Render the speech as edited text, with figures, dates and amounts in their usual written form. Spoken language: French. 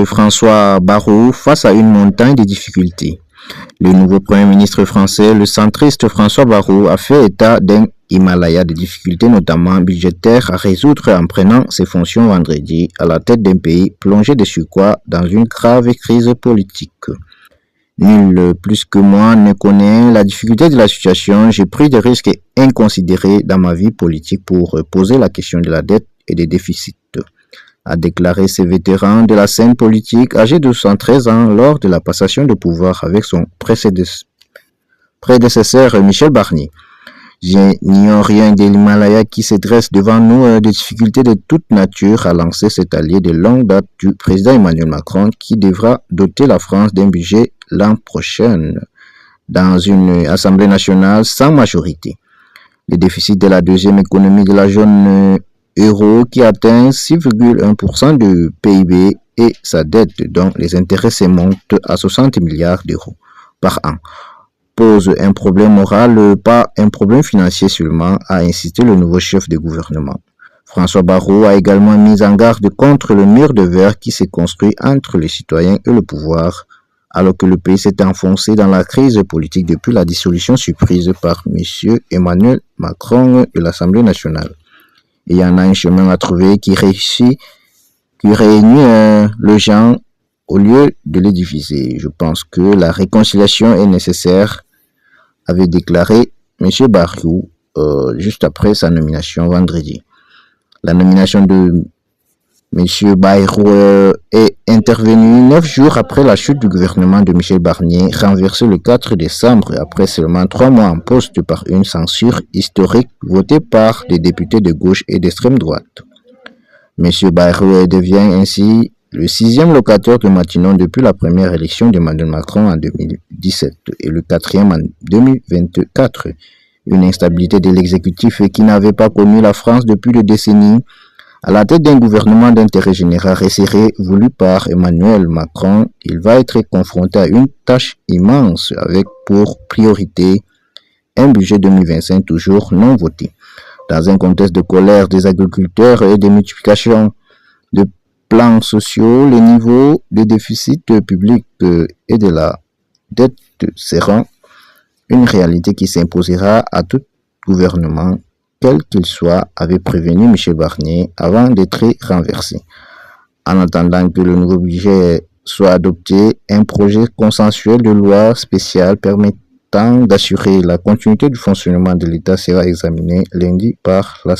François Bayrou face à une montagne de difficultés. Le nouveau Premier ministre français, le centriste François Bayrou, a fait état d'un Himalaya de difficultés, notamment budgétaires, à résoudre en prenant ses fonctions vendredi à la tête d'un pays plongé de surcroît dans une grave crise politique. Nul plus que moi ne connaît la difficulté de la situation. J'ai pris des risques inconsidérés dans ma vie politique pour poser la question de la dette et des déficits, a déclaré ce vétéran de la scène politique âgé de 73 ans lors de la passation de pouvoir avec son prédécesseur Michel Barnier. Je n'ignore rien de l'Himalaya qui se dresse devant nous, des difficultés de toute nature, a lancé cet allié de longue date du président Emmanuel Macron qui devra doter la France d'un budget l'an prochain dans une assemblée nationale sans majorité. Le déficit de la deuxième économie de la zone euro qui atteint 6,1% de PIB et sa dette dont les intérêts se montent à 60 milliards d'euros par an pose un problème moral, pas un problème financier seulement, a insisté le nouveau chef de gouvernement. François Bayrou a également mis en garde contre le mur de verre qui s'est construit entre les citoyens et le pouvoir, alors que le pays s'est enfoncé dans la crise politique depuis la dissolution surprise par M. Emmanuel Macron de l'Assemblée nationale. Il y en a un chemin à trouver qui réunit les gens au lieu de les diviser. Je pense que la réconciliation est nécessaire, avait déclaré M. Bayrou juste après sa nomination vendredi. La nomination de M. Bayrou est intervenue 9 jours après la chute du gouvernement de Michel Barnier, renversé le 4 décembre après seulement 3 mois en poste par une censure historique votée par des députés de gauche et d'extrême droite. M. Bayrou devient ainsi le 6e locataire de Matignon depuis la première élection d'Emmanuel Macron en 2017 et le 4e en 2024. Une instabilité de l'exécutif qui n'avait pas connu la France depuis des décennies, à la tête d'un gouvernement d'intérêt général resserré voulu par Emmanuel Macron. Il va être confronté à une tâche immense avec pour priorité un budget 2025 toujours non voté. Dans un contexte de colère des agriculteurs et de multiplication de plans sociaux, le niveau de déficit public et de la dette seront une réalité qui s'imposera à tout gouvernement, quel qu'il soit, avait prévenu M. Barnier avant d'être renversé. En attendant que le nouveau budget soit adopté, un projet consensuel de loi spéciale permettant d'assurer la continuité du fonctionnement de l'État sera examiné lundi par l'Assemblée.